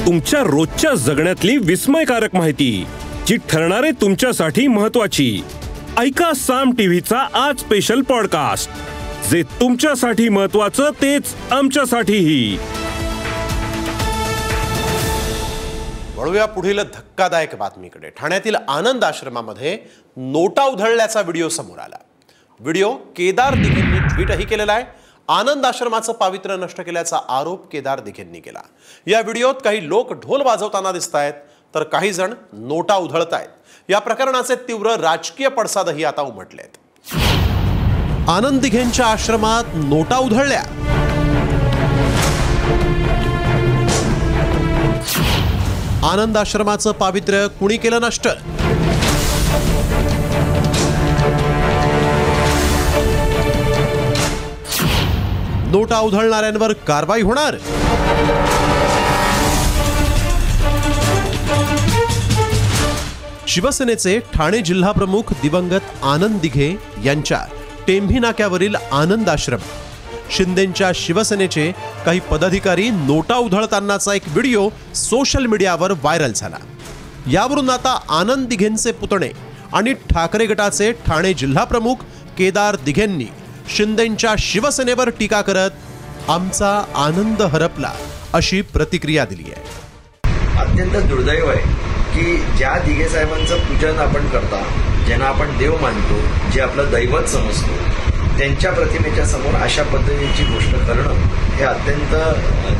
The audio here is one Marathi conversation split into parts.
तुमच्या रोजच्या जगण्यातली विस्मयकारक माहिती जी ठरणारे तुमच्यासाठी महत्त्वाची। ऐका साम टीव्हीचा आज स्पेशल पॉडकास्ट, जे तुमच्यासाठी महत्त्वाचं तेच आमच्यासाठीही। वळूया पुढील धक्कादायक बातमीकडे। ठाण्यातील आनंद आश्रमामध्ये नोटा उधळल्याचा व्हिडिओ समोर आला। व्हिडिओ केदार दिघेंनी ट्विटही केलेला आहे। आनंद आश्रमाचं पावित्र्य नष्ट केल्याचा आरोप केदार दिघेंनी केला। या व्हिडिओत काही लोक ढोल वाजवताना दिसतायत, तर काही जण नोटा उधळतायत। या प्रकरणाचे तीव्र राजकीय पडसादही आता उमटलेत। आनंद दिघेंच्या आश्रमात नोटा उधळल्या। आनंद आश्रमाचं पावित्र्य कुणी केलं नष्ट? नोटा उधळणाऱ्यांवर कारवाई होणार? शिवसेनेचे ठाणे जिल्हा प्रमुख दिवंगत आनंद दिघे यांच्या टेंभी नाक्यावरील आनंद आश्रम, शिंदेंच्या शिवसेनेचे काही पदाधिकारी नोटा उधळतानाचा एक व्हिडिओ सोशल मीडियावर व्हायरल झाला। यावरून आता आनंद दिघेंचे पुतणे आणि ठाकरे गटाचे ठाणे जिल्हा प्रमुख केदार दिघेंनी शिंदेंच्या शिवसेनेवर टीका करत आमचा आनंद हरपला अशी प्रतिक्रिया दिली आहे। अत्यंत दुर्दैव आहे की ज्या दिघे साहेबांचं पूजन आपण करता, ज्यांना आपण देव मानतो, जे आपलं दैवत समजतो, त्यांच्या प्रतिमेच्या समोर अशा पद्धतीची गोष्ट करणं हे अत्यंत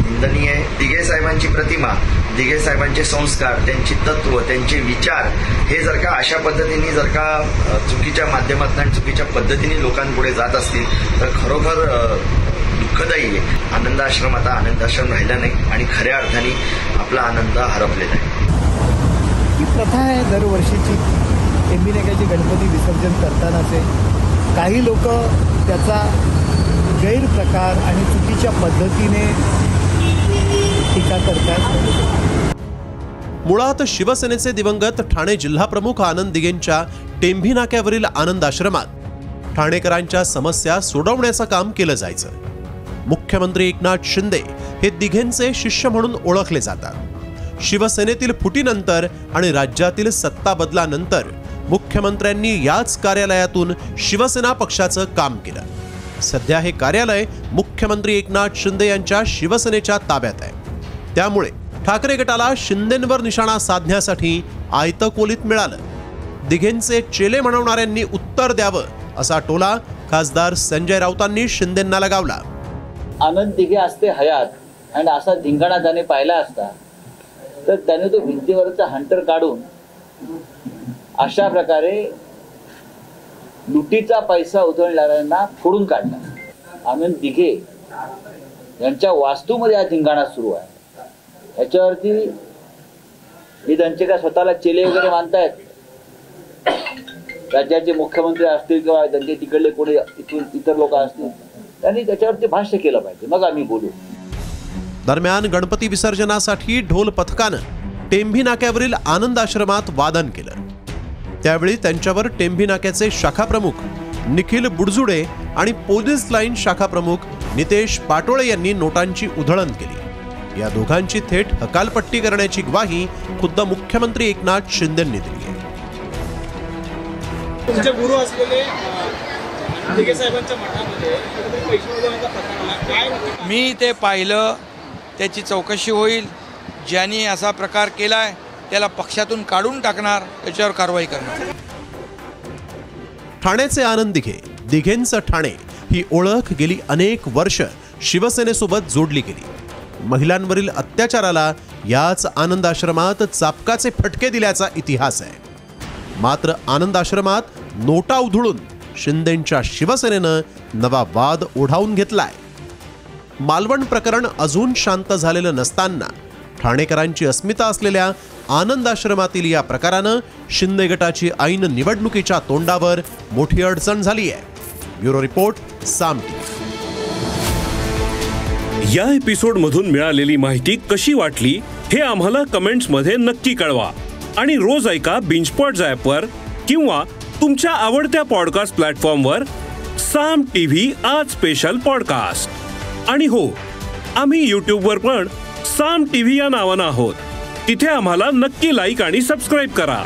निंदनीय आहे। दिघे साहेबांची प्रतिमा, दिघे साहेबांचे संस्कार, त्यांची तत्व, त्यांचे विचार हे जर का अशा पद्धतीने जर का चुकीच्या माध्यमातून आणि चुकीच्या पद्धतीने लोकांपुढे जात असतील तर खरोखर दुःखदायी आहे। आनंद आश्रम आता आनंद आश्रम राहिला नाही आणि खऱ्या अर्थाने आपला आनंद हरपलेला आहे। ही प्रथा आहे दरवर्षीची, टेंभी नाक्याचे गणपती विसर्जन करतानाचे काही लोक त्याचा गैरप्रकार आणि चुकीच्या पद्धतीने टीका करतात। मुळात शिवसेनेचे दिवंगत ठाणे जिल्हा प्रमुख आनंद दिघेंच्या टेंभी नाक्यावरील आनंद आश्रमात ठाणेकरांच्या समस्या सोडवण्याचं काम केलं जायचं। मुख्यमंत्री एकनाथ शिंदे हे दिघेंचे शिष्य म्हणून ओळखले जातात। शिवसेनेतील फुटीनंतर आणि राज्यातील सत्ता बदलानंतर मुख्यमंत्र्यांनी याच कार्यालयातून शिवसेना पक्षाचं काम केलं। सध्या हे कार्यालय मुख्यमंत्री एकनाथ शिंदे यांच्या शिवसेनेच्या ताब्यात आहे। त्यामुळे ठाकरे गटाला शिंदेंवर निशाणा साधण्यासाठी आयतं कोलीत मिळालं। दिघेंचे चेले म्हणवणाऱ्यांनी उत्तर द्यावं असा टोला खासदार संजय राऊतांनी शिंदेंना लगावला। आनंद दिघे असते हयात आणि असा धिंगाणा त्याने पाहिला असता तर त्याने तो भिंतीवरचा हंटर काढून अशा प्रकारे लुटीचा पैसा उधळणाऱ्यांना फोडून काढला। आनंद दिघे यांच्या वास्तूमध्ये हा धिंगाणा सुरू आहे। याच्यावरती हे त्यांचे काय स्वतःला चेले वगैरे मानतायत, राज्याचे मुख्यमंत्री असतील किंवा त्यांचे तिकडले कोणी इतर लोक असतील, त्यांनी त्याच्यावरती भाष्य केलं पाहिजे, मग आम्ही बोलू। दरम्यान गणपती विसर्जनासाठी ढोल पथकानं टेंभी नाक्यावरील आनंद आश्रमात वादन केलं। त्यावेळी त्यांच्यावर टेंभी नाक्याचे शाखा प्रमुख निखिल बुडजुडे आणि पोलीस लाईन शाखा प्रमुख नितेश पाटोळे यांनी नोटांची उधळण केली। या दोघांची थेट हकालपट्टी करण्याची ग्वाही खुद्द मुख्यमंत्री एकनाथ शिंदेंनी दिली आहे। तुमचे गुरु असलेले दिघे साहेबांच्या मठामध्ये पैसे उधळण्याचा प्रकार काय? मी ते पाहिलं, त्याची चौकशी होईल। ज्यांनी असा प्रकार केलाय त्याला पक्षातून काढून टाकणार, त्याच्यावर कारवाई करणार। ठाण्याचे आनंद दिघे, दिघेंचं ठाणे ही ओळख गेली अनेक वर्ष शिवसेनेसोबत जोडली गेली। महिलांवरील अत्याचाराला याच आनंद आश्रमात चापकाचे फटके दिल्याचा इतिहास आहे। मात्र आनंद आश्रमात नोटा उधळून शिंदेंच्या शिवसेनेनं नवा वाद ओढावून घेतलाय। मालवण प्रकरण अजून शांत झालेलं नसताना ठाणेकरांची अस्मिता असलेल्या आनंद आश्रमातील या प्रकारानं शिंदे गटाची ऐन निवडणुकीच्या तोंडावर मोठी अडचण झाली आहे। ब्युरो रिपोर्ट, साम टीव्ही। या एपिसोडमधून मिळालेली माहिती कशी वाटली हे आम्हाला कमेंट्समध्ये नक्की कळवा आणि रोज ऐका बिंचपॉट ॲपवर किंवा तुमच्या आवडत्या पॉडकास्ट प्लॅटफॉर्मवर साम टीव्ही आज स्पेशल पॉडकास्ट। आणि हो, आम्ही यूट्यूबवर पण साम टीव्ही या नावानं आहोत. तिथे आम्हाला नक्की लाईक आणि सबस्क्राईब करा.